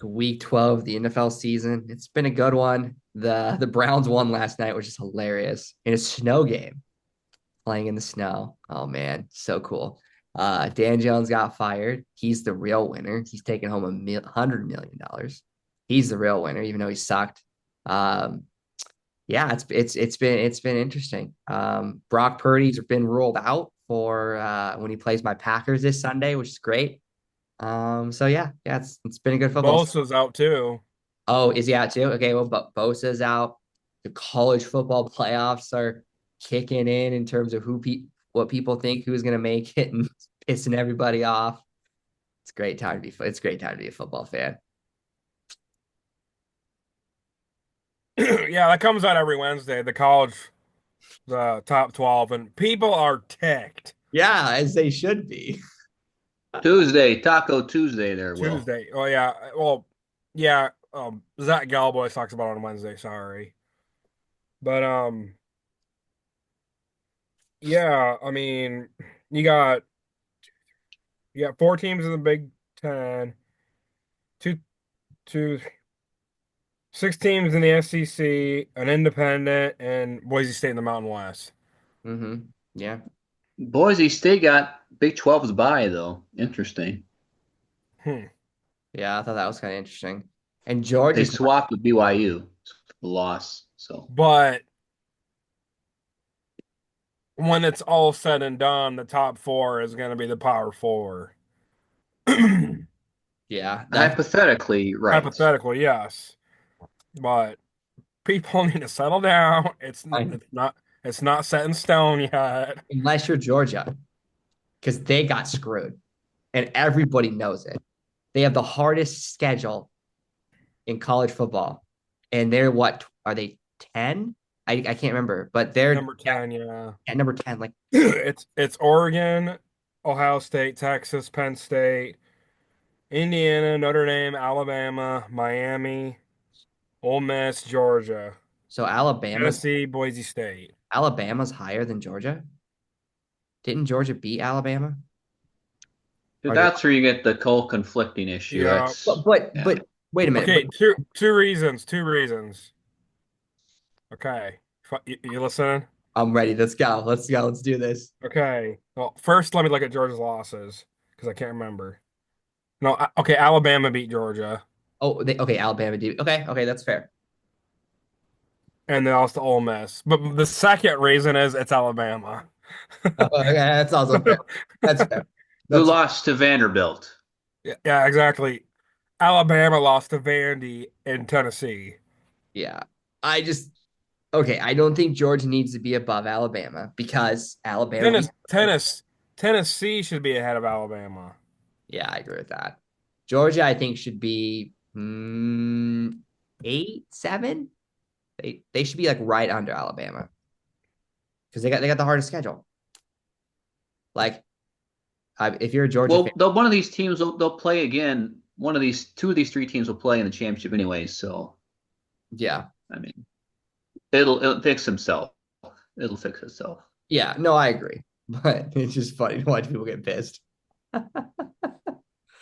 Week 12 of the NFL season. It's been a good one. The Browns won last night, which is hilarious. In a snow game, playing in the snow. Oh man, so cool. Dan Jones got fired. He's the real winner. He's taking home $100 million. He's the real winner, even though he sucked. Um, yeah, it's been interesting. Brock Purdy's been ruled out for when he plays my Packers this Sunday, which is great. So yeah, it's been a good football. Bosa's out too. Oh, is he out too? Okay, well, but Bosa's out. The college football playoffs are kicking in terms of what people think who's going to make it and pissing everybody off. It's a great time to be a football fan. Yeah, that comes out every Wednesday. The top 12, and people are ticked. Yeah, as they should be. Tuesday, Taco Tuesday there, Will. Tuesday. Oh yeah. Well, yeah. Zach Galboy talks about it on Wednesday. Sorry, but yeah. I mean, you got you got four teams in the Big Ten, two, two, six teams in the SEC, an independent, and Boise State in the Mountain West. Yeah. Boise State got Big 12's bye, though. Interesting. Hmm. Yeah, I thought that was kind of interesting. And They Georgia's not, swapped with BYU, the loss. So But when it's all said and done, the top four is going to be the Power Four. yeah, that's hypothetically, right. Hypothetically, yes, but people need to settle down. fine. It's not set in stone yet. Unless you're Georgia, because they got screwed and everybody knows it. They have the hardest schedule in college football. And they're what are they 10? I can't remember, but they're Number 10, yeah. at number 10. Like, It's Oregon, Ohio State, Texas, Penn State, Indiana, Notre Dame, Alabama, Miami, Ole Miss, Georgia, so Tennessee, Boise State. Alabama's higher than Georgia. Didn't Georgia beat Alabama? Or did, That's where you get the whole conflicting issue. Yeah. That's yeah. but wait a minute. Okay, two reasons. Two reasons. Okay. You listening? I'm ready. Let's go. Let's go. Let's do this. Okay. Well, first let me look at Georgia's losses because I can't remember. No, okay, Alabama beat Georgia, Oh, okay. Alabama did. Okay, that's fair. and they lost to Ole Miss. But the second reason is it's Alabama. Okay, that's also fair. That's fair. Who That's lost to Vanderbilt? Yeah, exactly. Alabama lost to Vandy in Tennessee. yeah. I just okay. I don't think Georgia needs to be above Alabama because Alabama beat. Tennessee should be ahead of Alabama. Yeah, I agree with that. Georgia, I think, should be 8, 7. They should be like right under Alabama because they got the hardest schedule. Like, if you're a Georgia Well, fan, one of these teams they'll play again. One of these, two of these three teams will play in the championship anyway. So yeah, I mean, it'll fix himself. It'll fix itself. yeah, no, I agree, but it's just funny to watch people get pissed. I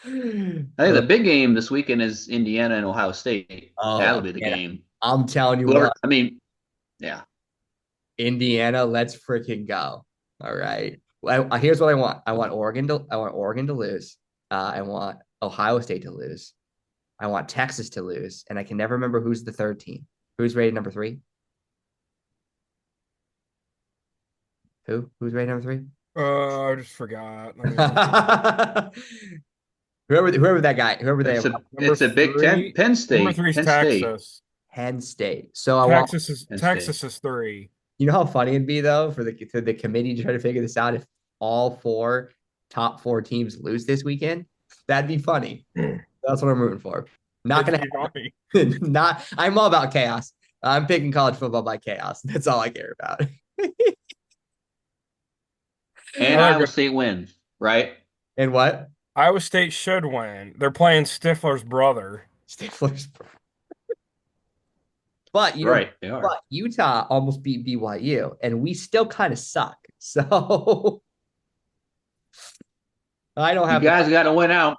think the big game this weekend is Indiana and Ohio State. Oh, That'll be the yeah, game. I'm telling you Whoever, what, I mean, yeah. Indiana, let's freaking go. All right. Well, here's what I want. I want Oregon to lose. I want Ohio State to lose. I want Texas to lose, and I can never remember who's the third team. Who's rated number 3? Who's rated number 3? I just forgot. Whoever that guy, whoever they Number It's a Big Ten. three. Penn Number State. three is Penn State. Texas. Penn State. So I want Penn State. Texas is 3. you know how funny it'd be though for the committee to try to figure this out if all top four teams lose this weekend. That'd be funny. That's what I'm rooting for. Not gonna Funny. happen. Not I'm all about chaos. I'm picking college football by chaos. That's all I care about. And Iowa State wins, right? And what? Iowa State should win. They're playing Stifler's brother. Stifler's. But Right, they are. but Utah almost beat BYU, and we still kind of suck. So I don't You have guys got to win out.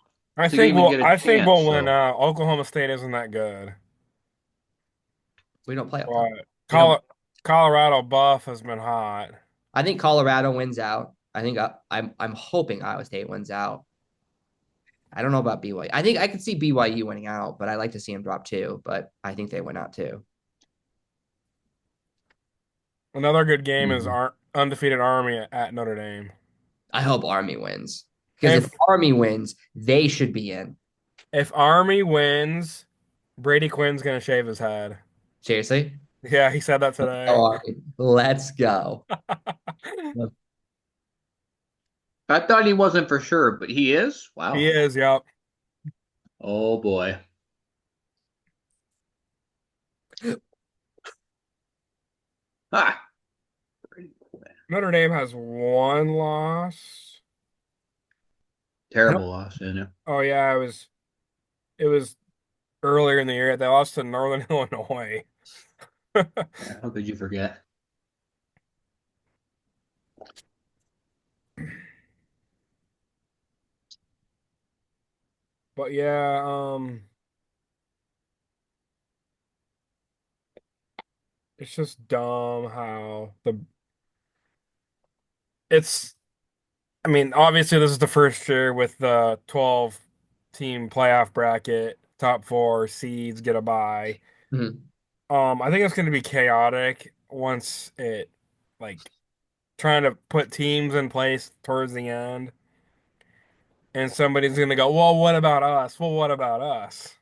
so you even get a I think chance. we'll win So out. Oklahoma State isn't that good. We don't play Oklahoma. But We don't. Colorado Buff has been hot. I think Colorado wins out. I think I'm hoping Iowa State wins out. I don't know about BYU. I think I could see BYU winning out, but I like to see them drop two. But I think they win out too. Another good game is mhm. our undefeated Army at Notre Dame. I hope Army wins because if If Army wins, they should be in. if Army wins, Brady Quinn's gonna shave his head. Seriously, Yeah, he said that today. oh, Army, let's go. I thought he wasn't for sure, but he is. He Wow. is, yep. Oh boy. Ah, Notre Dame has one loss. I don't. terrible loss, isn't it? Oh yeah, it was earlier in the year. They lost to Northern Illinois. Yeah, how could you forget? But yeah, it's just dumb how the it's I mean, obviously this is the first year with the 12 team playoff bracket, top four seeds get a bye. Mhm. I think it's going to be chaotic once it like trying to put teams in place towards the end, and somebody's going to go, "Well, what about us? Well, what about us?"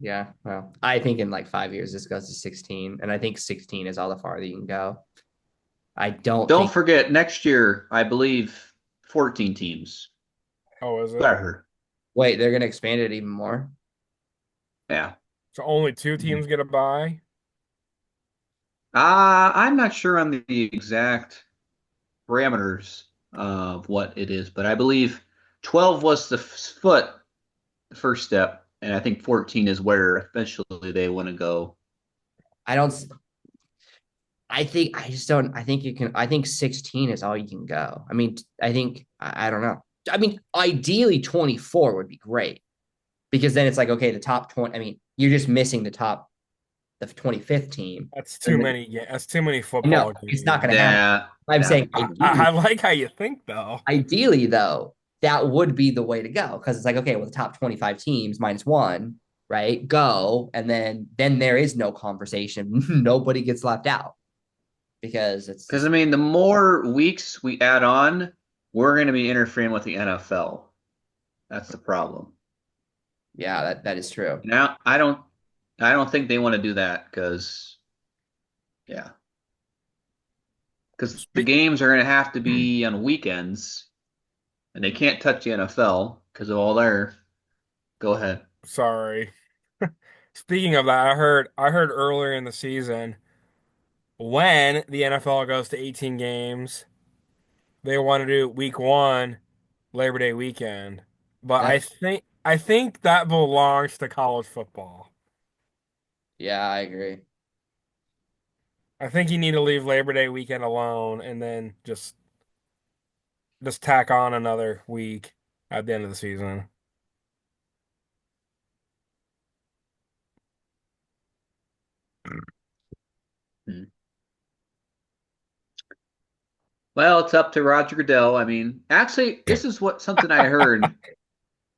Yeah, well, I think in like 5 years this goes to 16, and I think 16 is all the farther you can go. I don't Don't think. forget next year, I believe 14 teams. Oh, is What it? I heard. Wait, they're gonna expand it even more. Yeah. So only two teams get a bye? I'm not sure on the exact parameters of what it is, but I believe 12 was the foot, the first step, and I think 14 is where eventually they want to go. I don't. I think I just don't. I think you can. I think 16 is all you can go. I mean, I think I don't know. I mean, ideally 24 would be great because then it's like okay, the top 20. I mean, you're just missing the 25th team. That's too And then, many. Yeah, that's too many no, football it's not going to games. happen. That, I'm yeah, saying I like how you think though. ideally though, that would be the way to go because it's like okay, well, the top 25 teams minus one, right? Go, and then there is no conversation. Nobody gets left out because it's because I just mean, the more weeks we add on, we're going to be interfering with the NFL. That's the problem. yeah, that is true. Now, I don't think they want to do that because, yeah, because the Spe games are going to have to be on weekends, and they can't touch the NFL because of all their. Go ahead. Sorry. Speaking of that, I heard earlier in the season when the NFL goes to 18 games, they want to do week one, Labor Day weekend. But That I think that belongs to college football. yeah, I agree. I think you need to leave Labor Day weekend alone and then just tack on another week at the end of the season. Hmm. Well, it's up to Roger Goodell. I mean, actually, this is what something I heard.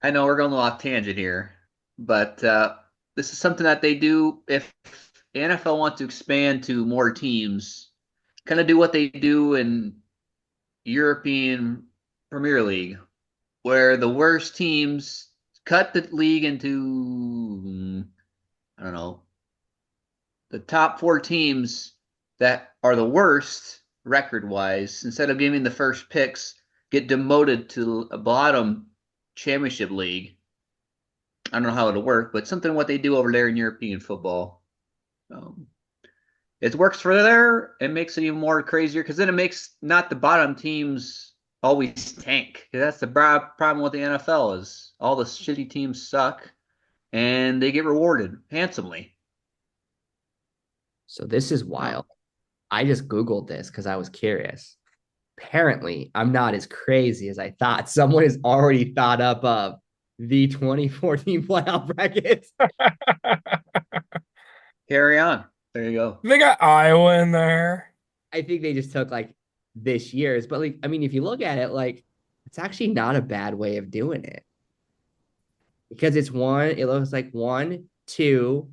I know we're going off tangent here, but this is something that they do if the NFL wants to expand to more teams, kind of do what they do in European Premier League, where the worst teams cut the league into, I don't know, the top four teams that are the worst record wise, instead of giving the first picks, get demoted to a bottom championship league. I don't know how it'll work, but something what they do over there in European football. Um, it works for there. It makes it even more crazier because then it makes not the bottom teams always tank. That's the problem with the NFL is all the shitty teams suck and they get rewarded handsomely. So this is Um, wild. I just Googled this because I was curious. Apparently, I'm not as crazy as I thought. Someone has already thought up of the 2014 playoff bracket. Carry on. There you go. They got Iowa in there. I think they just took like this year's, but like, I mean, if you look at it, like, it's actually not a bad way of doing it because it looks like one, two,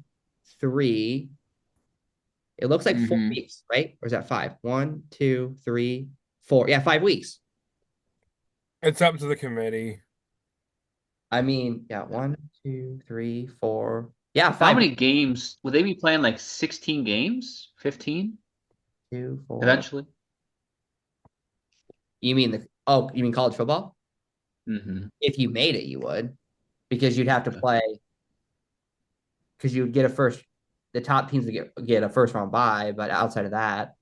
three. It looks like four Hmm. weeks, right? Or is that five? One, two, three, four. Yeah, 5 weeks. It's up to the committee. I mean, yeah, one, two, three, four. Yeah, How 5 weeks. many games would they be playing? Like 16 games? 15 Two, four. eventually? You mean college football? Hmm. If you made it, you would, because you'd have to play, because you would get a first, the top teams would get a first round bye, but outside of that,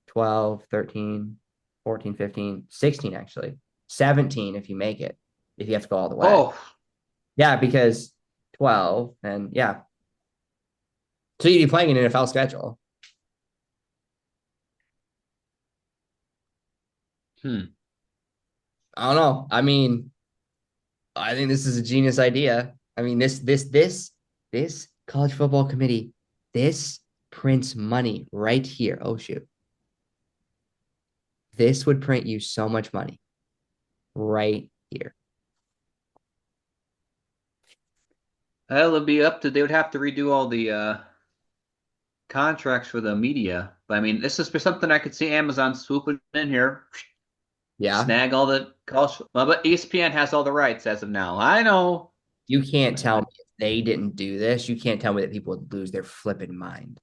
12, 13, 14, 15, 16 actually. 17 if you make it, if you have to go all the way. Oh, Yeah, because 12 and yeah. So you'd be playing an NFL schedule. hmm. I don't know. I mean, I think this is a genius idea. I mean, this college football committee, this prints money right here. Oh shoot. This would print you so much money right here. Well, it'd be up to, they would have to redo all the contracts for the media. But I mean, this is something I could see Amazon swooping in here, Yeah. snag all the college. Well, but ESPN has all the rights as of now. I know. You can't tell But me if they didn't do this. You can't tell me that people would lose their flipping mind.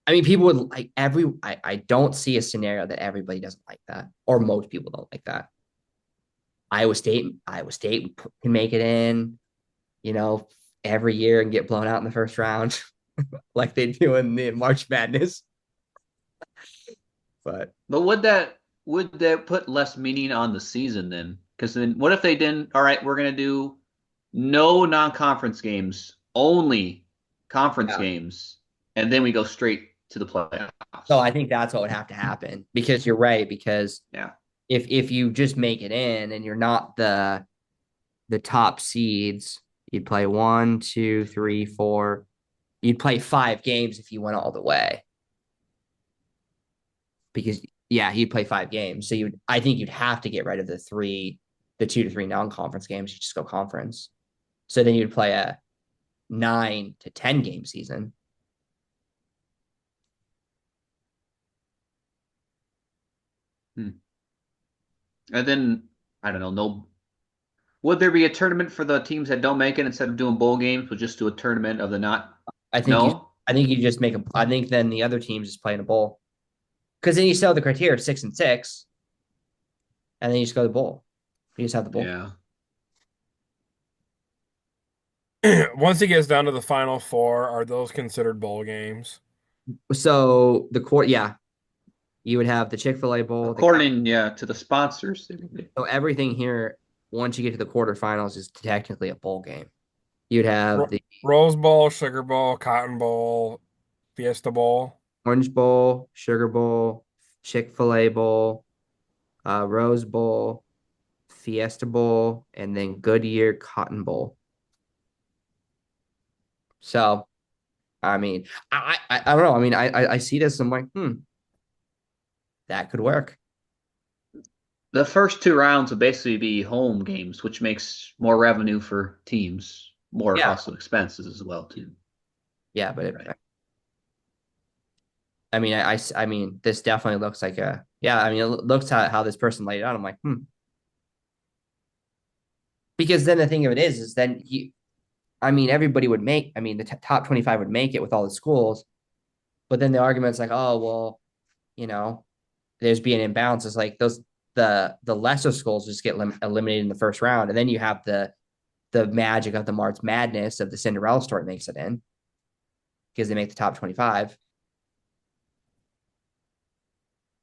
I mean, people would like I don't see a scenario that everybody doesn't like that, or most people don't like that. Iowa State can make it in, you know, every year and get blown out in the first round, like they do in the March Madness. But but would that put less meaning on the season then? Because then what if they didn't? All right, we're gonna do no non-conference games, only conference yeah, games, and then we go straight to the so playoffs. I think that's what would have to happen because you're right. Because Yeah. if you just make it in and you're not the top seeds, you'd play one, two, three, four. You'd play 5 games if you went all the way. Because yeah, you'd play 5 games. So I think you'd have to get rid of the 2 to 3 non-conference games. You just go conference. So then you'd play a 9 to 10 game season. Hmm. And then I don't know. No, would there be a tournament for the teams that don't make it instead of doing bowl games? We'll just do a tournament of the not. I think you No. I think you just make a I think then the other teams just play in a bowl. Because then you still have the criteria of 6 and 6, and then you just go to the bowl. You just have the bowl. Yeah. Once it gets down to the final four, are those considered bowl games? So the court, yeah, you would have the Chick-fil-A bowl. According, yeah, to the sponsors. So everything here, once you get to the quarterfinals, is technically a bowl game. You'd have Ro the Rose Bowl, Sugar Bowl, Cotton Bowl, Fiesta Bowl. Orange Bowl, Sugar Bowl, Chick-fil-A Bowl, Rose Bowl, Fiesta Bowl, and then Goodyear Cotton Bowl. So, I mean, I don't know. I mean, I see this. I'm like, that could work. The first two rounds will basically be home games, which makes more revenue for teams, more Yeah, also expenses as well too. yeah, but Right. I mean, I mean, this definitely looks like a yeah. I mean, it looks how this person laid it out. I'm like, because then the thing of it is then I mean, everybody would make. I mean, the top 25 would make it with all the schools, but then the argument's like, oh well, you know, there's being imbalance. It's like the lesser schools just get eliminated in the first round, and then you have the magic of the March Madness of the Cinderella story makes it in because they make the top 25.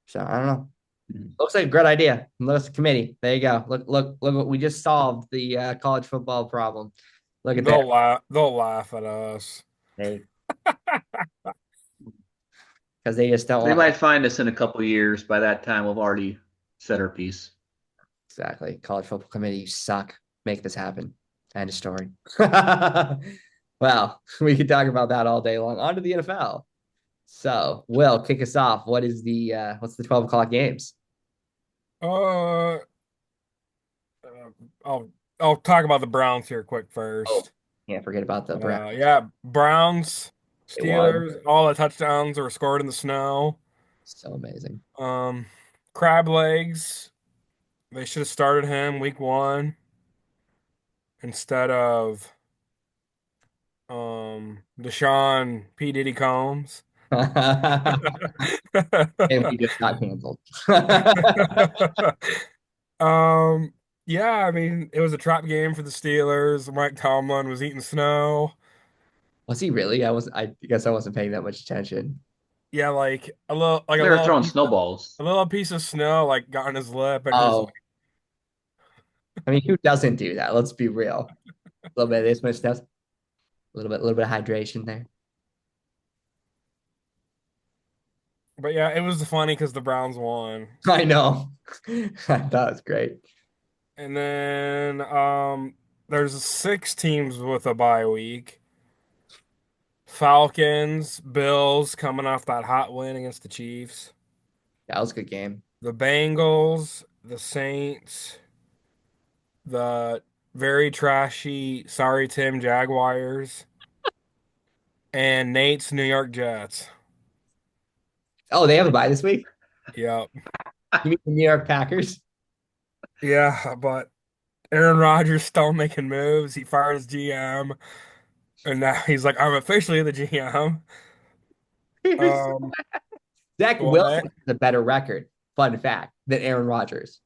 So I don't know. Mhm. Looks like a great idea. Let's committee. There you go. Look what we just solved the college football problem. Look at there. They'll laugh at us. They because they just don't They want might find us in a couple years. By that time, we've already said our piece. exactly college football committee. You suck. make this happen. End of story. Well, we could talk about that all day long. On to the NFL. So, Will, kick us off. What's the 12 o'clock games? Uh, I'll I'll talk about the Browns here quick Oh, first. can't forget about the Browns. Yeah, Browns, They won. Steelers, all the touchdowns were scored in the snow. So amazing. Um, Crab Legs, they should have started him week one instead of Deshaun P. Diddy Combs. And he just got canceled. Um, yeah, I mean, it was a trap game for the Steelers. Mike Tomlin was eating snow. Was he really? I guess I wasn't paying that much attention. Yeah, like a They were throwing snowballs. little piece of snow like got on his lip, and he's like, Oh, I mean, who doesn't do that? Let's be real. A little bit of this much stuff, a little bit of hydration there. but yeah, it was funny because the Browns won. I know. I thought it was great. And then there's six teams with a bye week. Falcons, Bills coming off that hot win against the Chiefs. That was a good game. The Bengals, the Saints, the very trashy Sorry Tim Jaguars, and Nate's New York Jets. Oh, they have a bye this week? Yep. You mean the New York Packers? Yeah, but Aaron Rodgers still making moves. He fired his GM, and now he's like, I'm officially the GM. Um, Zach Wilson what? has a better record, fun fact, than Aaron Rodgers.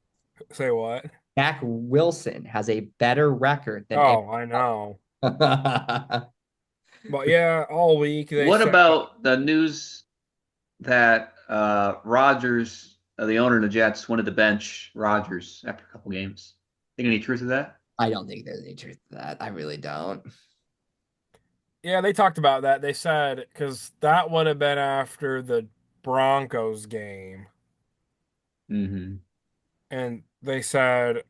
Say what? Zach Wilson has a better record than Aaron Oh, I know. Rodgers. But yeah, all week they What said, about the news that Rodgers, the owner of the Jets, wanted to bench Rodgers after a couple games? Think any truth to that? I don't think there's any truth to that. I really don't. yeah, they talked about that. They said, because that would have been after the Broncos game. Mm-hmm. And they said,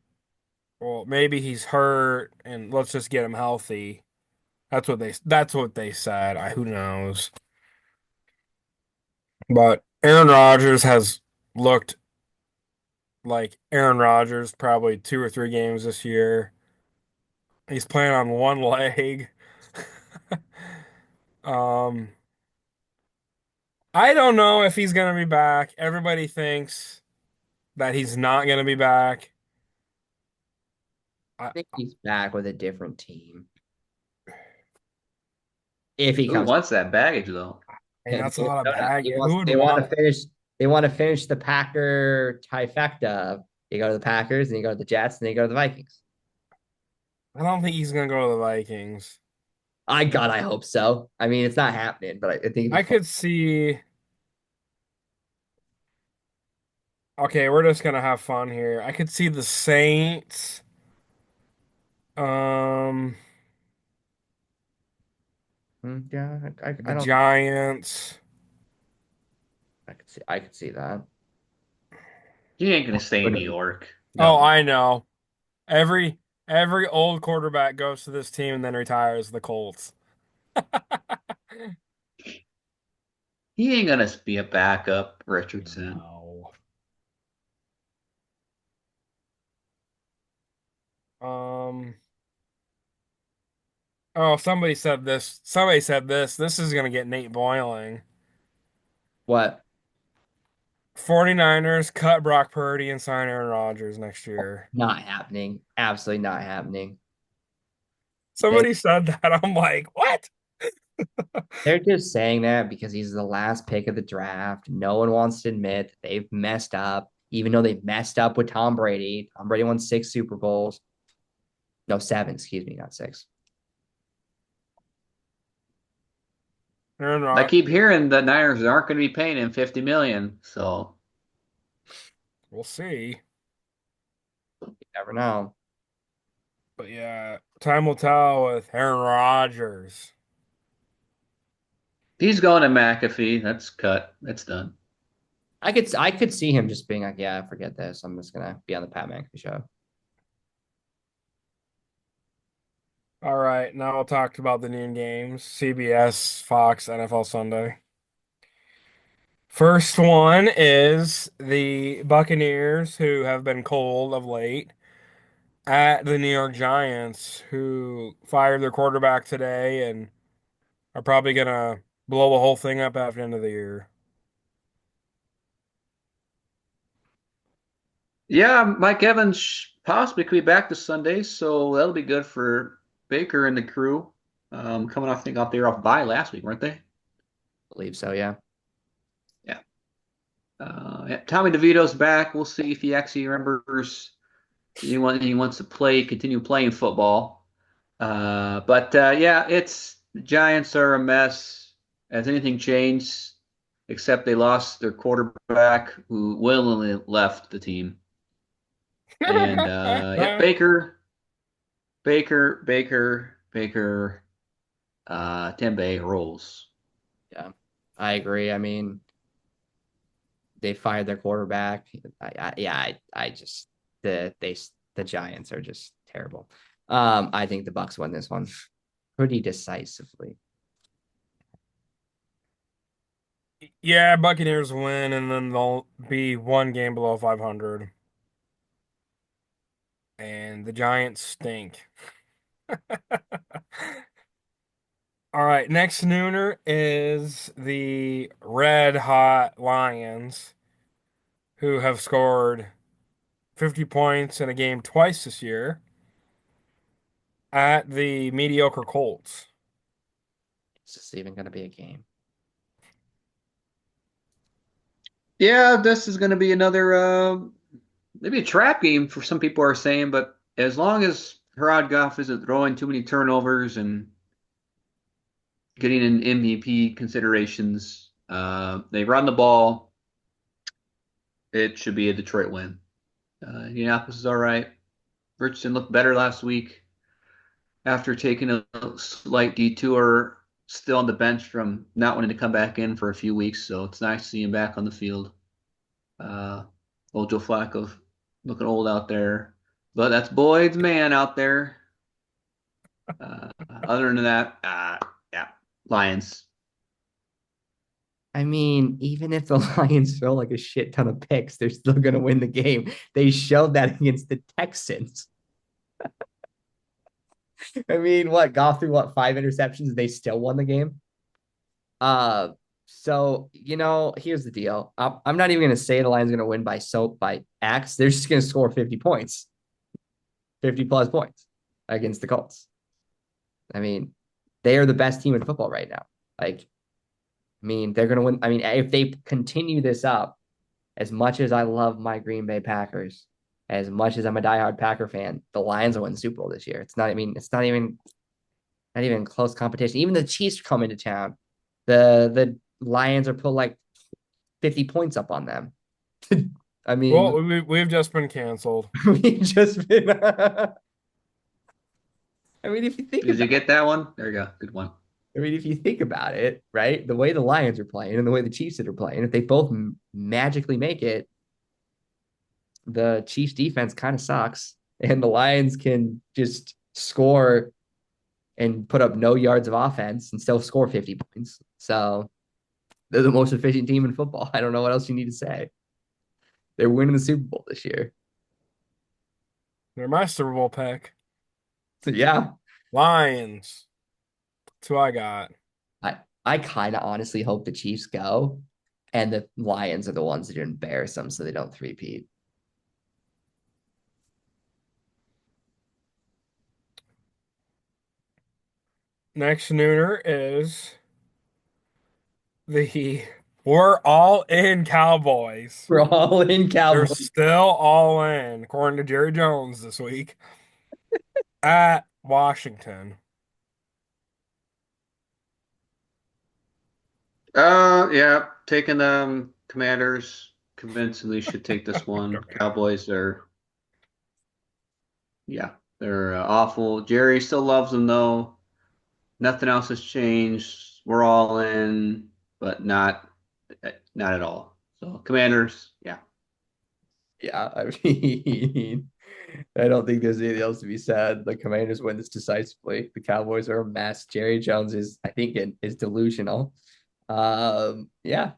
well, maybe he's hurt and let's just get him healthy. That's what they said. Who knows? But Aaron Rodgers has looked like Aaron Rodgers probably two or three games this year. He's playing on one leg. Um, I don't know if he's gonna be back. Everybody thinks that he's not gonna be back. I I, think he's back with a different team. If he Who comes, wants that baggage though? and that's a lot of bag. Who would they want to want? finish. They want to finish the Packer trifecta. You go to the Packers, and you go to the Jets, and then you go to the Vikings. I don't think he's gonna go to the Vikings. I hope so. I mean, it's not happening, but I think it'd be I fun. could see. Okay, we're just gonna have fun here. I could see the Saints, um, Yeah, the I don't. Giants. I could see that. He ain't gonna stay in New York. Oh, No, I know. Every old quarterback goes to this team and then retires. The Colts. He ain't gonna be a backup, Richardson. No. Um. Oh, somebody said this. Somebody said this. This is gonna get Nate boiling. what? 49ers cut Brock Purdy and sign Aaron Rodgers next year. Not happening. Absolutely not happening. They Somebody said that. I'm like, what? they're just saying that because he's the last pick of the draft. No one wants to admit that they've messed up, even though they messed up with Tom Brady. Tom Brady won 6 Super Bowls. No, seven, excuse me, not six. Aaron I Rod. keep hearing the Niners aren't going to be paying him 50 million. So We'll see. You never know. But yeah, time will tell with Aaron Rodgers. he's going to McAfee. That's cut. That's done. I could see him just being like, yeah, forget this. I'm just gonna be on the Pat McAfee show. All right, now I'll talk about the noon games. CBS, Fox, NFL Sunday. First one is the Buccaneers, who have been cold of late, at the New York Giants, who fired their quarterback today and are probably gonna blow the whole thing up after the end of the year. Yeah, Mike Evans possibly could be back this Sunday, so that'll be good for Baker and the crew. Coming off, I think off they were off bye last week, weren't they? Believe so, yeah. Yeah. Yeah. Tommy DeVito's back. We'll see if he actually remembers he wants to play, continue playing football. But yeah, it's the Giants are a mess. Has anything changed except they lost their quarterback who willingly left the team? And yeah, Baker, Tembe rolls. Yeah, I agree. I mean, they fired their quarterback. Yeah, I just the Giants are just terrible. I think the Bucks win this one pretty decisively. Yeah, Buccaneers win, and then they'll be one game below 500. And the Giants stink. All right, next nooner is the Red Hot Lions, who have scored 50 points in a game twice this year at the mediocre Colts. Is this even going to be a game? Yeah, this is going to be another maybe a trap game for some people are saying, but as long as Herod Goff isn't throwing too many turnovers and getting in MVP considerations, they run the ball. It should be a Detroit win. Indianapolis is all right. Richardson looked better last week after taking a slight detour, still on the bench from not wanting to come back in for a few weeks. So it's nice to see him back on the field. Uh, old Joe Flacco looking old out there, but that's Boyd's man out there. Other than that, yeah, Lions. I mean, even if the Lions throw like a shit ton of picks, they're still going to win the game. They showed that against the Texans. I mean, what, Goff threw what, five interceptions and they still won the game? Uh, so here's the deal. I'm not even going to say the Lions going to win by X. They're just going to score 50 points, 50 plus points against the Colts. I mean, they are the best team in football right now. Like, I mean, they're going to win. I mean, if they continue this up, as much as I love my Green Bay Packers, as much as I'm a diehard Packer fan, the Lions will win the Super Bowl this year. It's not. I mean, it's not even close competition. Even the Chiefs come into town. The Lions are put like 50 points up on them. I Well, mean, we've just been canceled. we've just been. I mean, if you think Did you about, get that one? There you go. Good one. I mean, if you think about it, right, the way the Lions are playing and the way the Chiefs are playing, if they both magically make it, the Chiefs defense kind of sucks, and the Lions can just score and put up no yards of offense and still score 50 points. So they're the most efficient team in football. I don't know what else you need to say. They're winning the Super Bowl this year. They're my Super Bowl pick. So yeah, Lions. That's who I got. I I kind of honestly hope the Chiefs go, and the Lions are the ones that embarrass them so they don't three-peat. Next nooner is the we're all in Cowboys. We're all in They're Cowboys. still all in, according to Jerry Jones this week, at Washington. Yeah, taking Commanders convincingly should take this one. Cowboys are, yeah, they're awful. Jerry still loves them though. Nothing else has changed. We're all in, but not at all. So Commanders, yeah. Yeah, I mean, I don't think there's anything else to be said. The Commanders win this decisively. The Cowboys are a mess. Jerry Jones is, I think, is delusional. Yeah,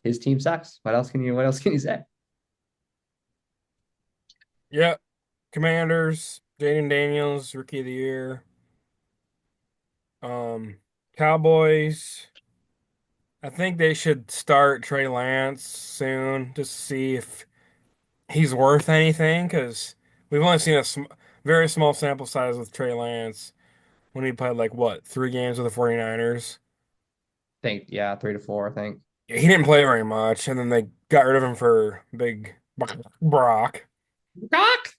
his team sucks. What else can you say? Yep. Commanders, Jaden Daniels, Rookie of the Year. Um, Cowboys. I think they should start Trey Lance soon just to see if he's worth anything because we've only seen a very small sample size with Trey Lance when he played like what, 3 games with the 49ers. Think yeah, 3 to 4, I think. Yeah, he didn't play very much, and then they got rid of him for big Brock. Rock.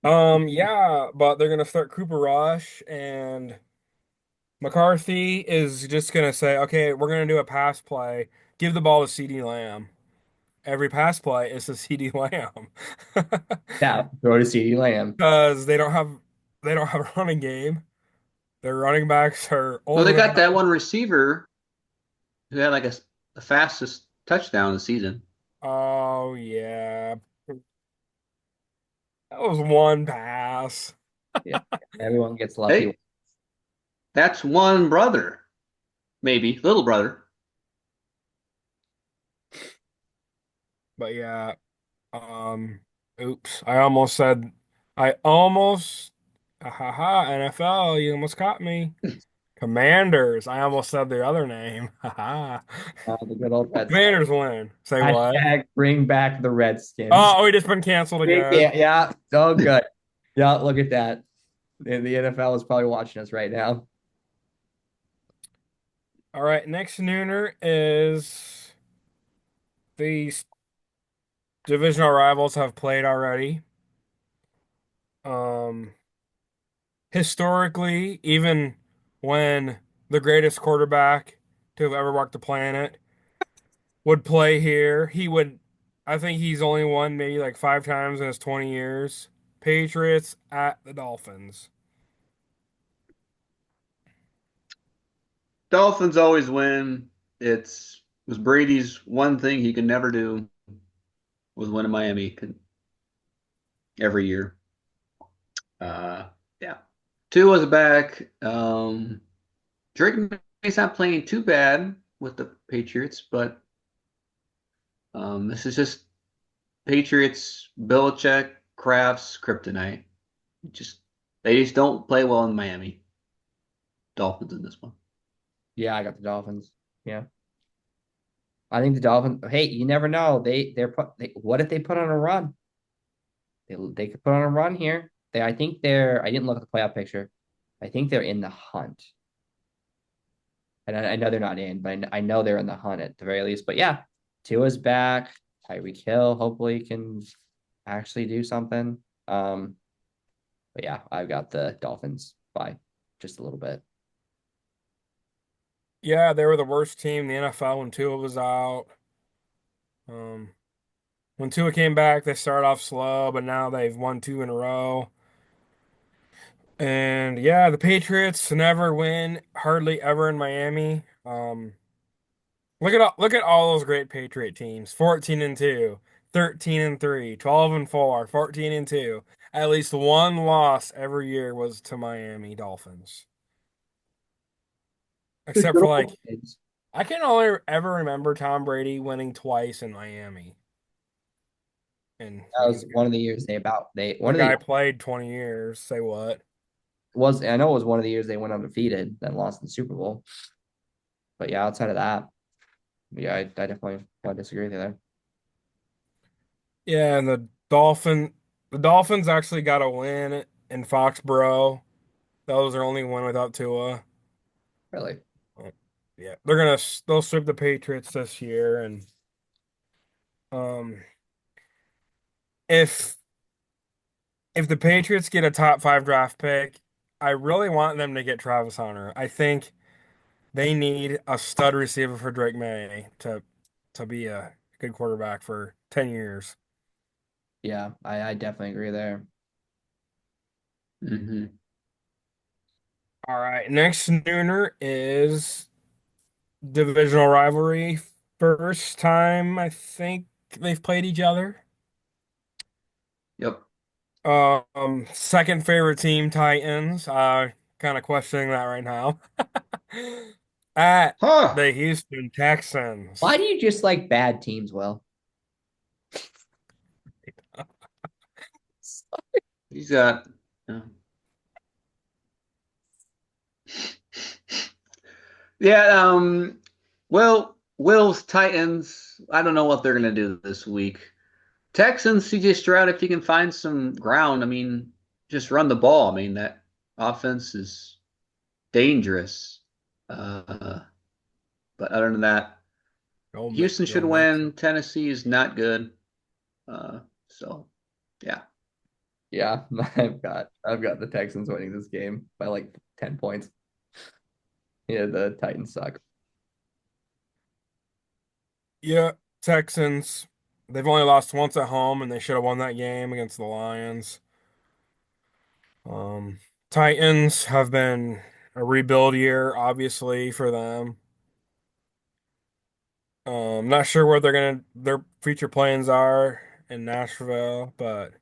Yeah, but they're gonna start Cooper Rush, and McCarthy is just gonna say, okay, we're gonna do a pass play. Give the ball to CD Lamb. Every pass play is to CD Lamb. Yeah, throw to CeeDee Lamb. Because they don't have a running game. Their running backs are Well, old they got enough. that one receiver who had like the fastest touchdown of the season. Oh yeah. That was one pass. Yeah, everyone gets lucky. Hey, that's one brother, maybe little brother. But yeah, um oops. I almost haha, NFL, you almost caught me. Commanders. I almost said the other name. Haha. The good old Redskins. Commanders win. Say what? Hashtag bring back the Redskins. Oh, we just been canceled again. Yeah, yeah, so good. Yeah, look at that. And the NFL is probably watching us right now. All right, next nooner is the divisional rivals have played already. Um, Historically, even when the greatest quarterback to have ever walked the planet would play here, I think he's only won maybe like 5 times in his 20 years. Patriots at the Dolphins. Dolphins always win. It was Brady's one thing he could never do was win in Miami every year. Yeah. Two was back. Drake May's not playing too bad with the Patriots, but this is just Patriots, Belichick, Kraft's kryptonite. Just they just don't play well in Miami. Dolphins in this one. Yeah, I got the Dolphins. Yeah. I think the Dolphins, hey, you never know. What if they put on a run? They could put on a run here. I think I didn't look at the playoff picture. I think they're in the hunt. And I know they're not in, but I know they're in the hunt at the very least. But yeah, Tua's back. Tyreek Hill hopefully can actually do something. But yeah, I've got the Dolphins by just a little bit. Yeah, they were the worst team in the NFL when Tua was out. Um, when Tua came back, they started off slow, but now they've won 2 in a row. And yeah, the Patriots never win, hardly ever in Miami. Look at all those great Patriot teams. 14-2, 13-3, 12-4, 14-2. At least one loss every year was to Miami Dolphins. The Except good for like old days. I can only ever remember Tom Brady winning twice in Miami. And That was one of the years the guy played 20 years. Say what? I know it was one of the years they went undefeated, then lost in the Super Bowl. But yeah, outside of that, yeah, I definitely disagree with you there. Yeah, and the Dolphins actually got a win in Foxborough. That was their only win without Tua. Really. Yeah, they'll sweep the Patriots this year, and um, if if the Patriots get a top 5 draft pick, I really want them to get Travis Hunter. I think they need a stud receiver for Drake May to be a good quarterback for 10 years. Yeah, I definitely agree there. Mm-hmm. All right, next nooner is divisional rivalry. First time I think they've played each other. Yep. Second favorite team, Titans. Kind of questioning that right now. At Huh. the Houston Why Texans. do you just like bad teams, Will? He's got. uh, Yeah. Well, Will's Titans. I don't know what they're gonna do this week. Texans, CJ Stroud, if he can find some ground, I mean, just run the ball. I mean, that offense is dangerous. Uh, but other than that, Houston Joe should Mixon. win. Tennessee is not good. So yeah. Yeah, I've got the Texans winning this game by like 10 points. Yeah, the Titans suck. Yeah, Texans. They've only lost once at home, and they should have won that game against the Lions. Um, Titans have been a rebuild year, obviously, for them. Not sure where their future plans are in Nashville, but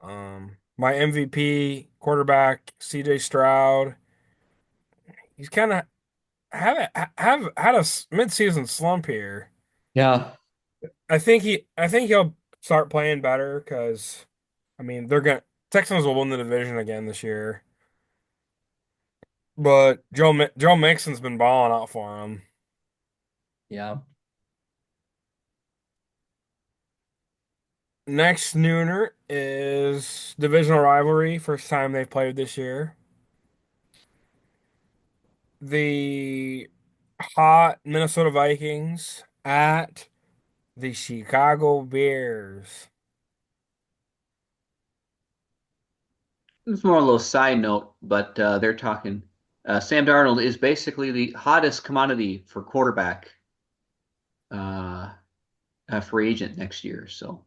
my MVP quarterback CJ Stroud, he's kind of have had a midseason slump here. Yeah. I think he'll start playing better because I mean they're gonna Texans will win the division again this year. But Joe Mixon's been balling out for him. Yeah. Next nooner is divisional rivalry. First time they've played this year. The hot Minnesota Vikings at the Chicago Bears. It's more a little side note, but they're talking. Sam Darnold is basically the hottest commodity for quarterback uh, free agent next year. So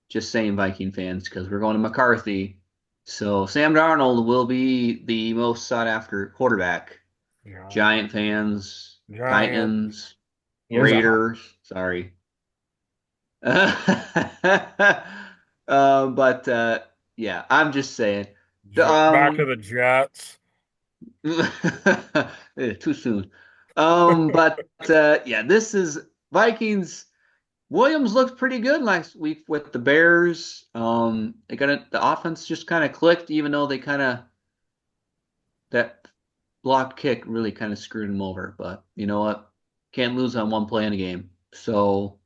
just saying, Viking fans, because we're going to McCarthy. So Sam Darnold will be the most sought after quarterback. Giant, Giant fans, Giant. Titans, Here's a hot. Raiders. Sorry. But yeah, I'm just saying. Back to Um, the Jets. too soon. But yeah, this is Vikings. Williams looked pretty good last week with the Bears. They got it, the offense just kind of clicked, even though they kind of that blocked kick really kind of screwed them over. But you know what? Can't lose on one play in a game. So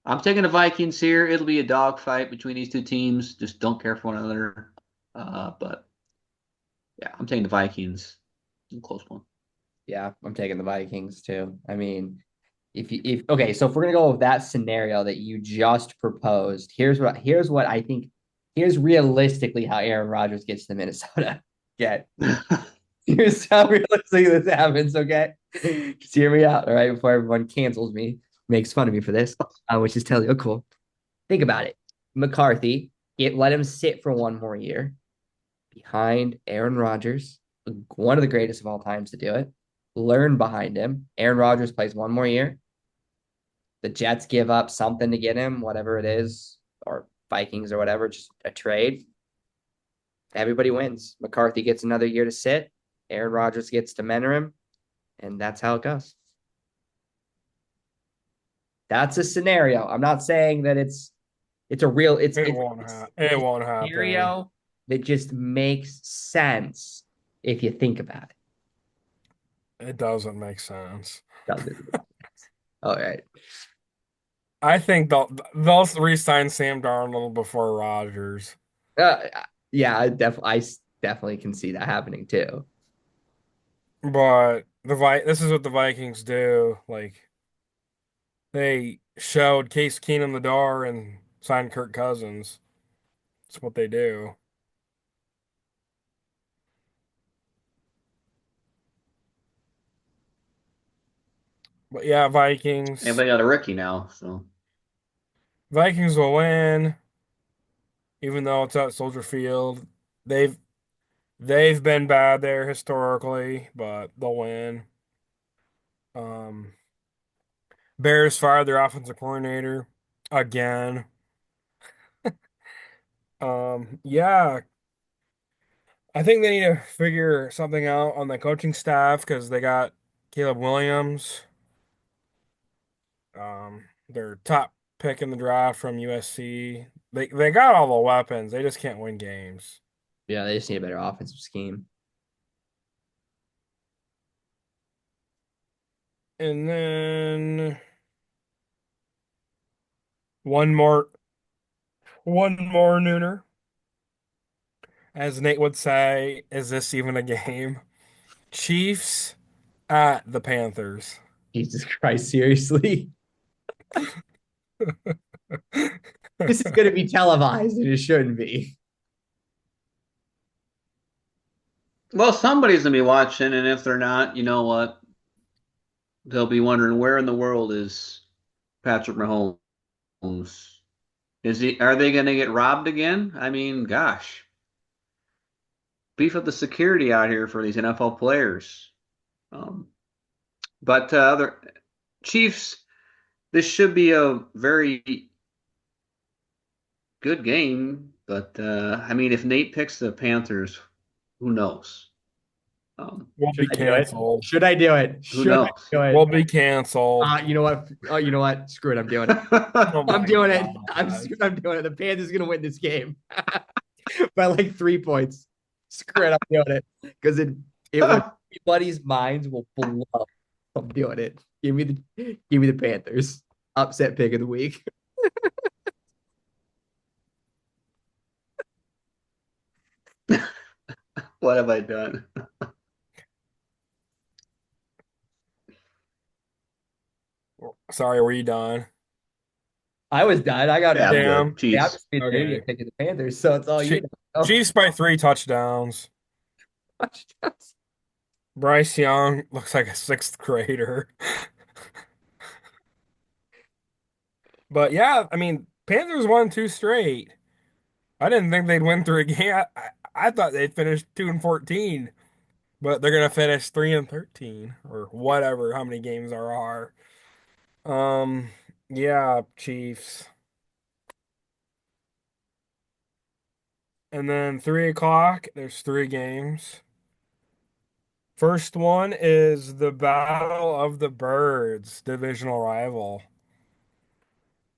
I'm taking the Vikings here. It'll be a dogfight between these two teams. Just don't care for one another. But yeah, I'm taking the Vikings. A close one. Yeah, I'm taking the Vikings too. I mean, if okay, so if we're gonna go with that scenario that you just proposed, here's what I think. Here's realistically how Aaron Rodgers gets to Minnesota. Get here's how realistically this happens. Okay, just hear me out. All right, before everyone cancels me, makes fun of me for this, which is totally cool. Think about it. McCarthy, let him sit for one more year behind Aaron Rodgers, one of the greatest of all times to do it. Learn behind him. Aaron Rodgers plays one more year. The Jets give up something to get him, whatever it is, or Vikings or whatever, just a trade. Everybody wins. McCarthy gets another year to sit. Aaron Rodgers gets to mentor him, and that's how it goes. That's a scenario. I'm not saying that it's a real It it's won't a happen. scenario that just makes sense if you think about it. It doesn't make sense. Does it? All right. I think they'll re-sign Sam Darnold before Rodgers. Uh, yeah, I definitely can see that happening too. But this is what the Vikings do. Like they showed Case Keenum the door and signed Kirk Cousins. That's what they do. But yeah, And Vikings. they got a rookie now, so Vikings will win, even though it's at Soldier Field. They've they've been bad there historically, but they'll win. Um, Bears fired their offensive coordinator again. Yeah, I think they need to figure something out on the coaching staff because they got Caleb Williams, their top pick in the draft from USC. They got all the weapons. They just can't win games. Yeah, they just need a better offensive scheme. And then one more, one more nooner, as Nate would say. Is this even a game? Chiefs at the Panthers. Jesus Christ, seriously. This is going to be televised and it shouldn't be. Well, somebody's gonna be watching, and if they're not, you know what? They'll be wondering where in the world is Patrick Mahomes? Is he? Are they gonna get robbed again? I mean, gosh, beef up the security out here for these NFL players. Um, but other Chiefs, this should be a very good game. But I mean, if Nate picks the Panthers, who knows? We'll Should be I do it? canceled. Should I do it? Who Should I knows? do it? We'll be canceled. You know what? Oh, you know what? Screw it. I'm doing it. Oh I'm my doing it. God. I'm doing it. The Panthers gonna win this game by like 3 points. Screw it. I'm doing it because it will everybody's minds will blow. I'm doing it. Give me the Panthers. Upset pick of the week. What have I done? Sorry, were you done? I was done. I got Yeah, I'm good. Damn. yeah, I'm Chiefs. just being an Okay. idiot picking the Panthers, so it's all you Chi- know. Chiefs by 3 touchdowns. Bryce Young looks like a sixth grader. But yeah, I mean, Panthers won two straight. I didn't think they'd win three again. I thought they'd finish 2-14, but they're gonna finish 3-13 or whatever, how many games there are. Um, yeah, Chiefs. And then 3 o'clock, there's three games. First one is the Battle of the Birds, divisional rival.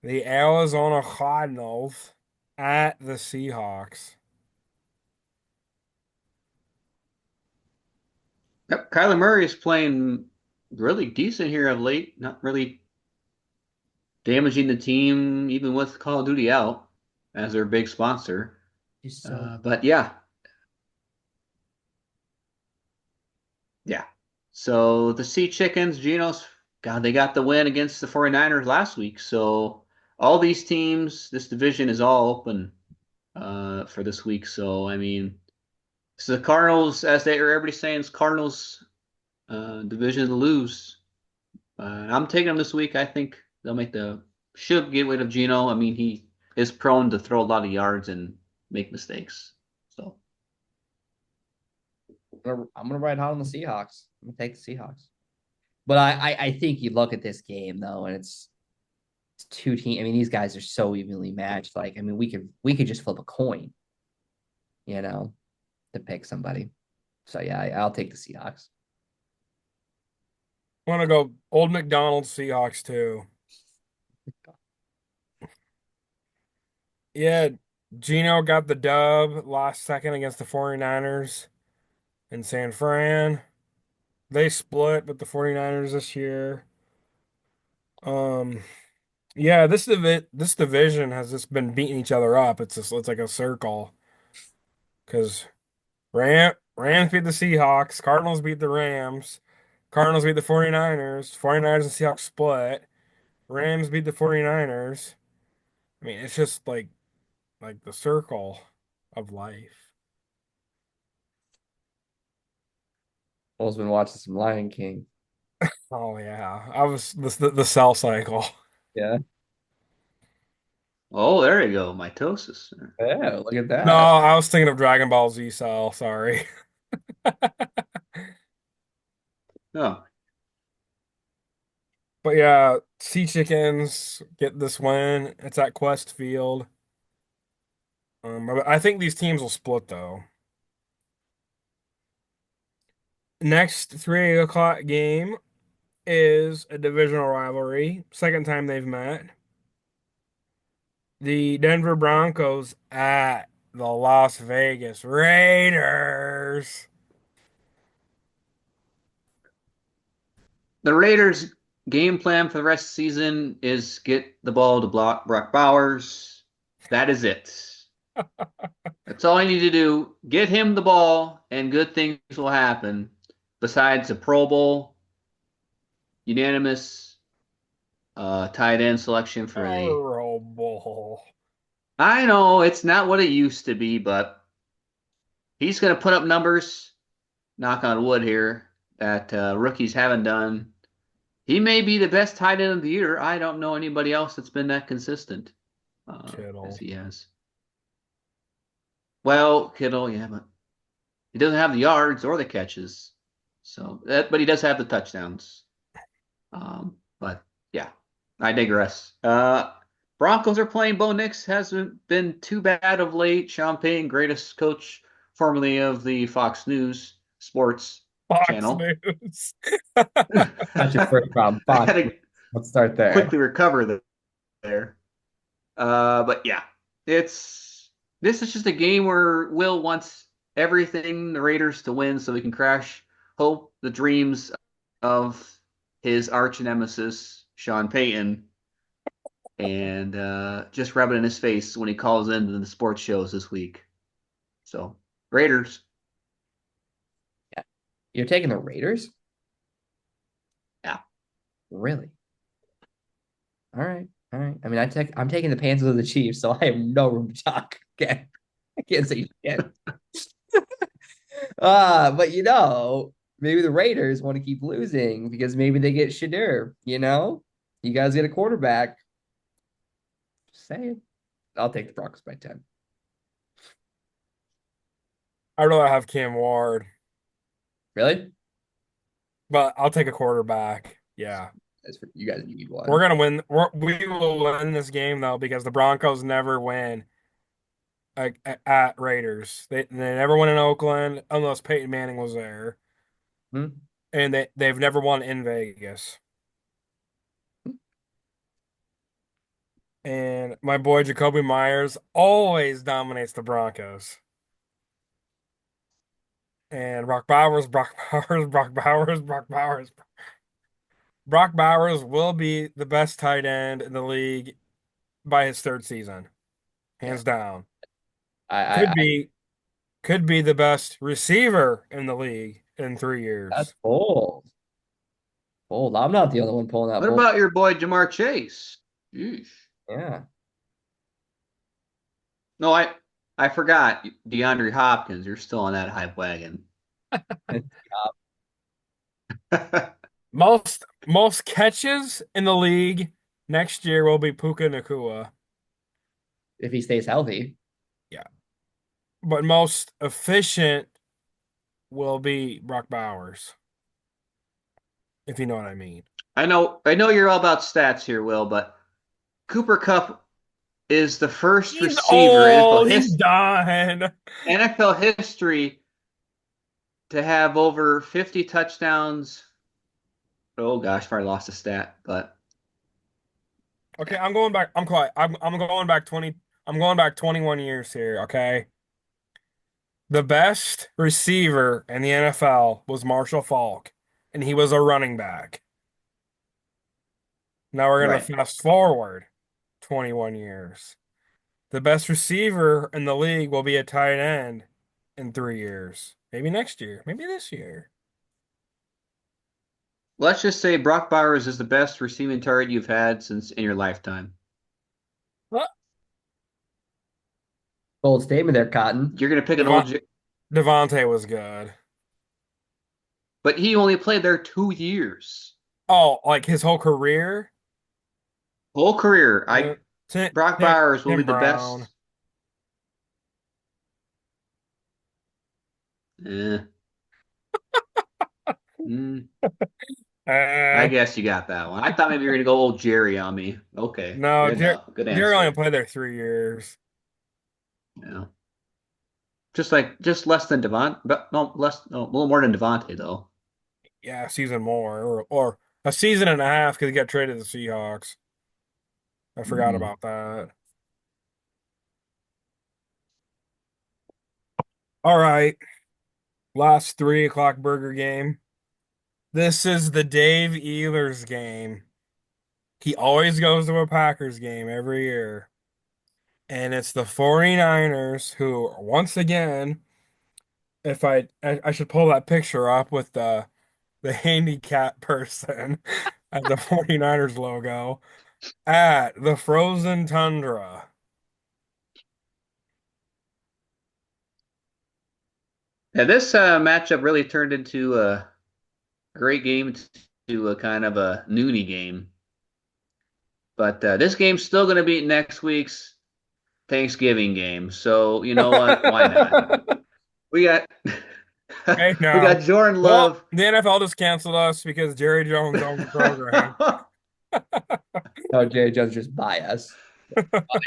The Arizona Cardinals at the Seahawks. Yep, Kyler Murray is playing really decent here of late. Not really damaging the team, even with Call of Duty out as their big sponsor. He's so But yeah, yeah. So the Sea Chickens, Geno's, God, they got the win against the 49ers last week. So all these teams, this division is all open for this week. So I mean, so the Cardinals, as they are everybody's saying, it's Cardinals division to lose. I'm taking them this week. I think they'll make the should get rid of Geno. I mean, he is prone to throw a lot of yards and make mistakes. So I'm gonna ride hot on the Seahawks. I'm gonna take the Seahawks. But I think you look at this game though, and it's two teams. I mean, these guys are so evenly matched. Like, I mean, we could just flip a coin, you know, to pick somebody. So yeah, I'll take the Seahawks. I want to go Old McDonald Seahawks too. Yeah, Gino got the dub last second against the 49ers in San Fran. They split with the 49ers this year. Um, yeah, this division has just been beating each other up. It's like a circle because Rams beat the Seahawks, Cardinals beat the Rams, Cardinals beat the 49ers, 49ers and Seahawks split, Rams beat the 49ers. I mean, it's just like the circle of life. I've been watching some Lion King. Oh yeah, I was the cell cycle. Yeah. oh, there you go, mitosis. Yeah, look at No, that. I was thinking of Dragon Ball Z Cell. Sorry, Oh, but yeah, Sea Chickens get this win. It's at Quest Field. I think these teams will split though. Next 3 o'clock game is a divisional rivalry. Second time they've met. The Denver Broncos at the Las Vegas Raiders. The Raiders' game plan for the rest of the season is get the ball to Brock Bowers. That is it. That's all I need to do. Get him the ball, and good things will happen. Besides a Pro Bowl, unanimous tight end selection for the. Horrible. I know it's not what it used to be, but he's going to put up numbers, knock on wood here, that rookies haven't done. He may be the best tight end of the year. I don't know anybody else that's been that consistent as Kittle. he has. Well, Kittle, yeah, but he doesn't have the yards or the catches. But he does have the touchdowns. But yeah, I digress. Broncos are playing. Bo Nix hasn't been too bad of late. Sean Payton, greatest coach formerly of the Fox News Sports Fox channel. News. That's your first problem. I Fox. had to Let's start there. quickly recover there. But yeah, this is just a game where Will wants everything the Raiders to win so he can crash hope the dreams of his arch nemesis Sean Payton and just rub it in his face when he calls into the sports shows this week. So Raiders. Yeah. You're taking the Raiders? Yeah. Really? All right. All right. I mean, I'm taking the Panthers of the Chiefs, so I have no room to talk. Okay. I can't say shit. But maybe the Raiders want to keep losing because maybe they get Shadur, you know? You guys get a quarterback. Just saying. I'll take the Broncos by 10. I'd rather have Cam Ward, Really? but I'll take a quarterback. Yeah. As for you guys need We're one. gonna win. We will win this game though because the Broncos never win at Raiders. They never won in Oakland unless Peyton Manning was there, Hmm? and they've never won in Vegas. And my boy Jacoby Myers always dominates the Broncos. And Brock Bowers, Brock Bowers, Brock Bowers, Brock Bowers. Brock Bowers will be the best tight end in the league by his third season, Yeah. hands down. I Could be could be the best receiver in the league in 3 years. that's bold. Bold. I'm not the only one pulling out What bold. about your boy Jamar Chase? Yeesh. Yeah. No, I forgot DeAndre Hopkins. You're still on that hype wagon. Most catches in the league next year will be Puka Nakua. If he stays healthy. Yeah. But most efficient will be Brock Bowers, if you know what I mean. I know you're all about stats here, Will, but Cooper Cup is the first He's receiver in old. He's done. NFL history to have over 50 touchdowns. Oh gosh, probably lost a stat, but Okay, I'm going back. I'm quiet. I'm going back 20. I'm going back 21 years here, okay? The best receiver in the NFL was Marshall Faulk, and he was a running back. Now we're going right. to fast forward 21 years. The best receiver in the league will be a tight end in 3 years. Maybe next year. Maybe this year. Let's just say Brock Bowers is the best receiving target you've had since in your lifetime. What? Bold statement there, Cotton. You're gonna pick an Devon old, Devontae was good. but he only played there 2 years. Oh, like his whole career? Whole career. Uh, Tim, Brock Tim, Bowers will be Tim the Brown. best. Eh, mm, I Uh, guess you got that one. I thought maybe you were gonna go old Jerry on me. Okay, no, good Jerry good only answer. played there 3 years. Yeah. Just less than Devon, but no, less, no, a little more than Devontae though. Yeah, a season more, or a season and a half because he got traded to the Seahawks. I forgot Mhm. about that. All right, last 3 o'clock burger game. This is the Dave Ehlers game. He always goes to a Packers game every year. And it's the 49ers who, once again, if I should pull that picture up with the handicap person at the 49ers logo at the frozen tundra. Yeah, this matchup really turned into a great game to a kind of a noonie game. But this game's still going to be next week's Thanksgiving game. So you know what? Why not? We got Hey we got now. Jordan Well, Love. the NFL just canceled us because Jerry Jones owns the program. No, Jerry Jones just buy us.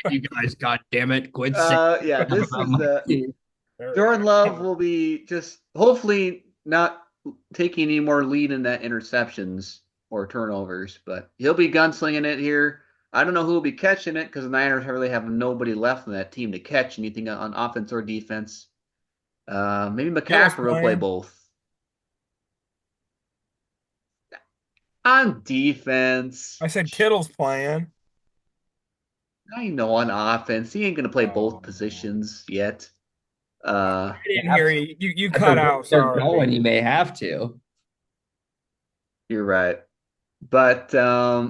You guys, God damn it, quit saying Yeah, crap this about is my the team. There we Jordan Love go. will be just hopefully not taking any more lead in that interceptions or turnovers, but he'll be gunslinging it here. I don't know who will be catching it because the Niners really have nobody left in that team to catch anything on offense or defense. Maybe Kittle's McCaffrey will play playing. both. On defense, I said Kittle's playing. I know on offense, he ain't gonna play both Oh, positions yet. I Uh, didn't hear After, you. You after cut where out. they're going, Sorry. you may have to. you're right. But yeah,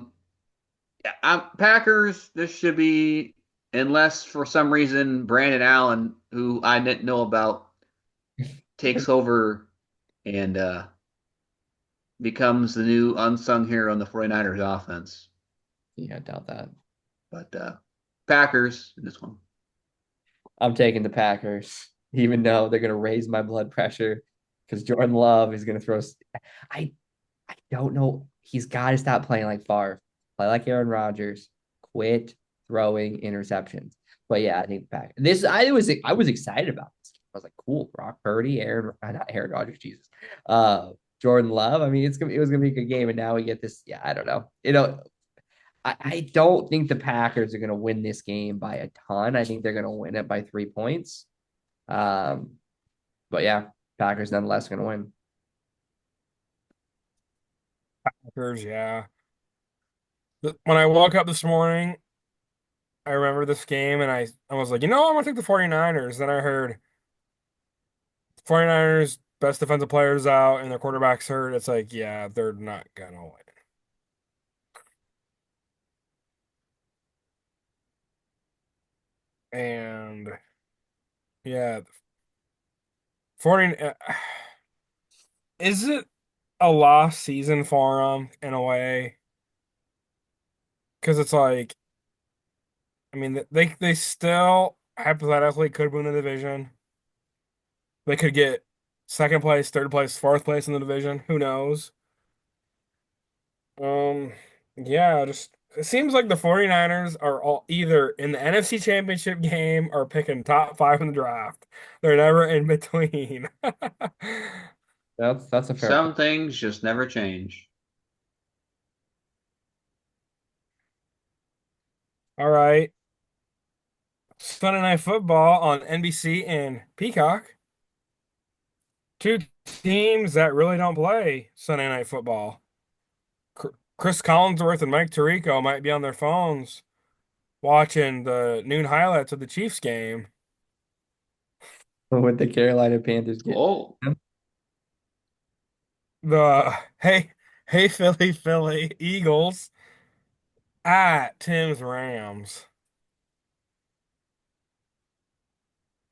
Packers, this should be, unless for some reason Brandon Allen, who I didn't know about, takes over and becomes the new unsung hero in the 49ers offense. Yeah, I doubt that. But Packers in this one. I'm taking the Packers, even though they're going to raise my blood pressure because Jordan Love is going to throw. I I don't know. He's got to stop playing like Favre. Play like Aaron Rodgers. Quit throwing interceptions. But yeah, I think the Packers. This I was excited about this. I was like, cool, Brock Purdy, not Aaron Rodgers, Jesus. Jordan Love. I mean, it was gonna be a good game, and now we get this. Yeah, I don't know. I don't think the Packers are gonna win this game by a ton. I think they're gonna win it by 3 points. Um, but yeah, Packers nonetheless gonna win. Packers, yeah. When I woke up this morning, I remember this game and I was like, I'm gonna take the 49ers. Then I heard 49ers best defensive players out and their quarterback's hurt. It's like, yeah, they're not gonna win. And yeah, 40 is it a lost season for them in a way? Because it's like, I mean, they still hypothetically could win the division. They could get second place, third place, fourth place in the division. Who knows? Um, yeah, just it seems like the 49ers are all either in the NFC Championship game or picking top five in the draft. They're never in between. That's a fair point. Some things just never change. All right. Sunday Night Football on NBC and Peacock. Two teams that really don't play Sunday Night Football. Chris Collinsworth and Mike Tirico might be on their phones watching the noon highlights of the Chiefs game. With the Carolina Panthers getting Oh, The hey Philly Eagles at Tim's Rams.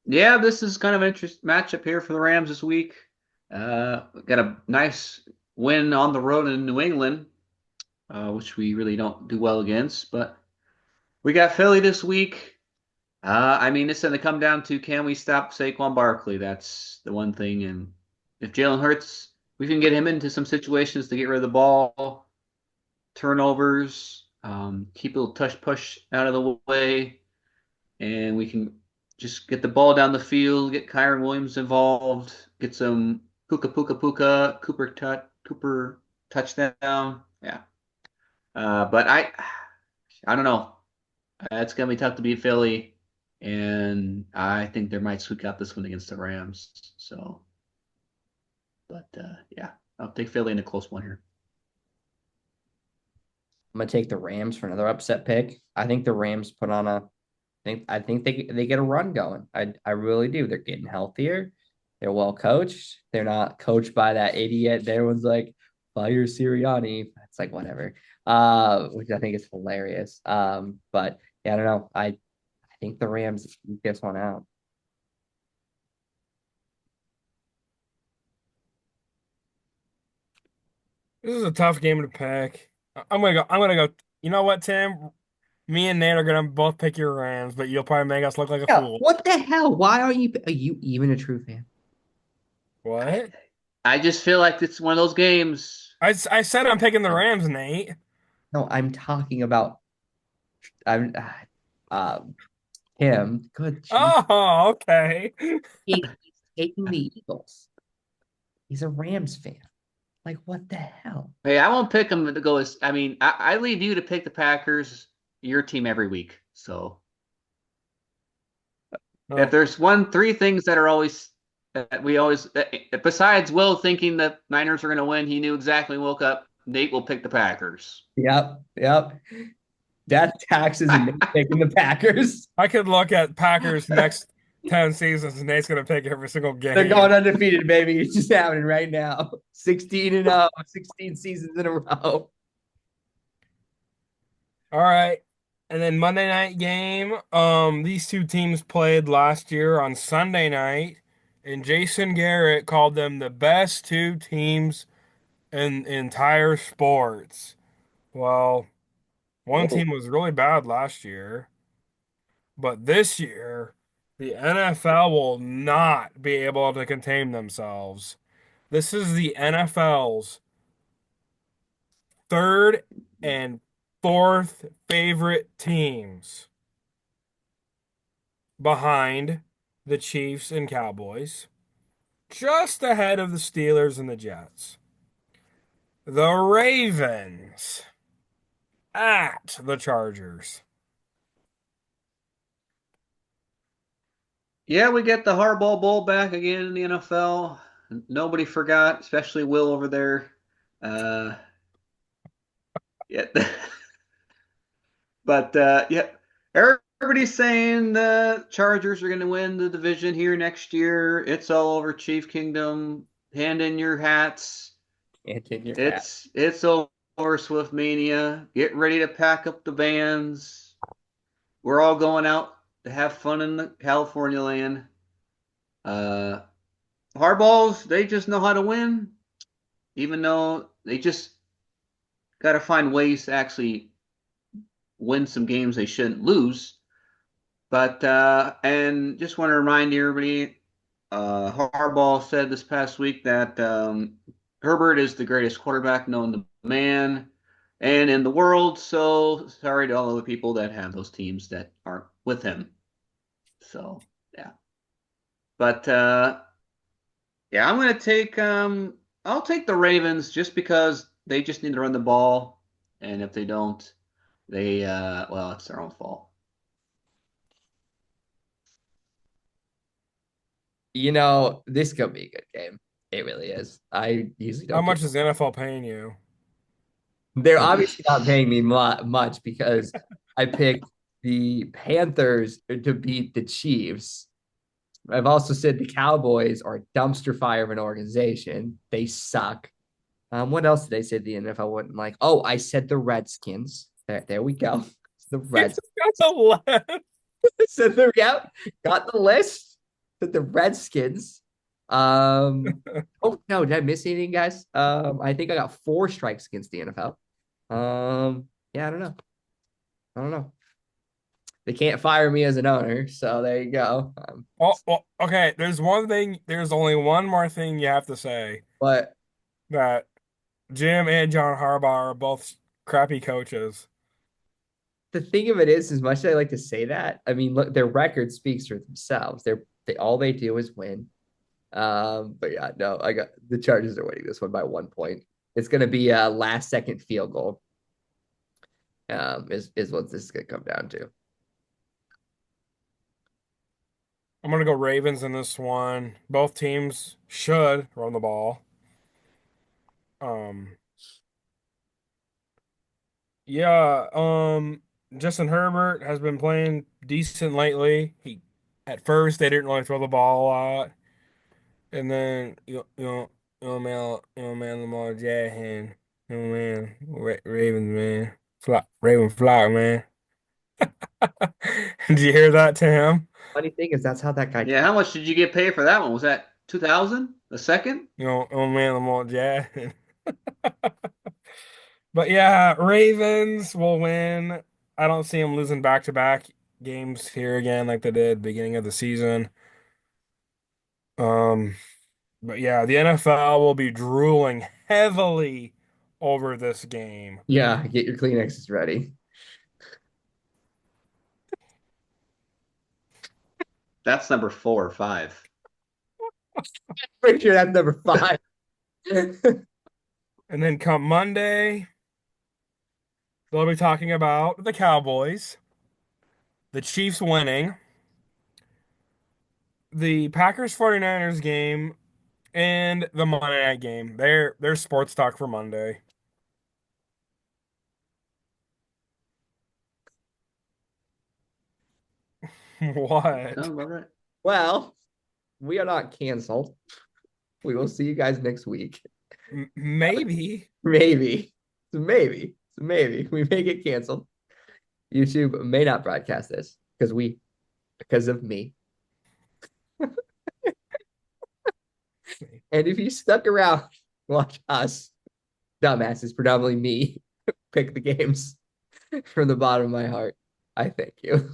yeah, this is kind of an interesting matchup here for the Rams this week. Got a nice win on the road in New England, which we really don't do well against. But we got Philly this week. I mean, it's going to come down to can we stop Saquon Barkley? That's the one thing. And if Jalen Hurts, we can get him into some situations to get rid of the ball, turnovers, keep a little touch push out of the way, and we can just get the ball down the field, get Kyron Williams involved, get some puka Cooper touchdown. Yeah. But I don't know. It's gonna be tough to beat Philly, and I think they might squeak out this one against the Rams. So, but yeah, I'll take Philly in a close one here. I'm gonna take the Rams for another upset pick. I think the Rams put on a I think they get a run going. I really do. They're getting healthier. They're well coached. They're not coached by that idiot. Everyone's like, fire Sirianni. It's like whatever. Which I think is hilarious. But yeah, I don't know. I think the Rams eke this one out. This is a tough game to pick. I'm gonna go. I'm gonna go. You know what, Tim? Me and Nate are gonna both pick your Rams, but you'll probably make us look like a Yeah, fool. what the hell? Why are you even a true fan? I What? I just feel like it's one of those games. I said I'm picking the Rams, Nate. No, I'm talking about I'm um him. Good gee. Oh, okay. He's taking the Eagles. He's a Rams fan. Like, what the hell? Hey, I won't pick them to go as. I mean, I leave you to pick the Packers, your team every week. So if Oh, there's three things that are always that we always besides Will thinking the Niners are going to win, he knew exactly when he woke up. Nate will pick the Packers. Yep, yep. Death taxes and Nate taking the Packers. I could look at Packers next 10 seasons and Nate's gonna pick every single They're game. going undefeated, baby. It's just happening right now. 16-0, 16 seasons in a row. All right. And then Monday night game. These two teams played last year on Sunday night, and Jason Garrett called them the best two teams in entire sports. Well, one Whoa. team was really bad last year, but this year, the NFL will not be able to contain themselves. This is the NFL's third and fourth favorite teams behind the Chiefs and Cowboys, just ahead of the Steelers and the Jets. The Ravens at the Chargers. Yeah, we get the Harbaugh Bowl back again in the NFL. Nobody forgot, especially Will over there. Uh, yeah, but yeah, everybody's saying the Chargers are going to win the division here next year. It's all over Chief Kingdom. Hand in your hats. Can't in your hat. It's over Swift Mania. Get ready to pack up the vans. We're all going out to have fun in the California land. Uh, Hardballs, they just know how to win, even though they just got to find ways to actually win some games they shouldn't lose. But and just want to remind everybody, Harbaugh said this past week that Herbert is the greatest quarterback known to man and in the world. So sorry to all of the people that have those teams that aren't with him. So yeah, but yeah, I'll take the Ravens just because they just need to run the ball, and if they don't, they well, it's their own fault. This could be a good game. It really is. I usually How don't get. much is the NFL paying you? They're obviously not paying me much because I picked the Panthers to beat the Chiefs. I've also said the Cowboys are a dumpster fire of an organization. They suck. What else did I say the NFL wouldn't like? Oh, I said the Redskins. There we go. The You Reds. just got the left. said yep, got the list. Said the Redskins. Oh no, did I miss anything, guys? I think I got 4 strikes against the NFL. Yeah, I don't know. I don't know. They can't fire me as an owner, so there you go. Oh, well, okay. There's one thing. There's only one more thing you have to say But that Jim and John Harbaugh are both crappy coaches. the thing of it is, as much as I like to say that, I mean, look, their record speaks for themselves. They all they do is win. But yeah, no, I got the Chargers are winning this one by 1 point. It's gonna be a last second field goal. Is what this is gonna come down to. I'm gonna go Ravens in this one. Both teams should run the ball. Um, yeah, Justin Herbert has been playing decent lately. He at first they didn't really throw the ball a lot, and then man, Lamar Jackson, man, Ravens man, Raven flock man. Did you hear that, Tim? Funny thing is, that's how that guy. Yeah, how much did you get paid for that one? Was that 2000 a second? Man, Lamar Jackson. But yeah, Ravens will win. I don't see them losing back-to-back games here again like they did beginning of the season. Um, but yeah, the NFL will be drooling heavily over this game. Yeah, get your Kleenexes ready. That's number 4 or 5. Pretty sure that's number five. And then come Monday, they'll be talking about the Cowboys, the Chiefs winning, the Packers 49ers game, and the Monday night game. They're sports talk for Monday. What? Sounds about right. Well, we are not canceled. We will see you guys next week. Maybe. Maybe. Maybe. We may get canceled. YouTube may not broadcast this because of me. And if you stuck around, watch us, dumbasses, predominantly me, pick the games from the bottom of my heart. I thank you.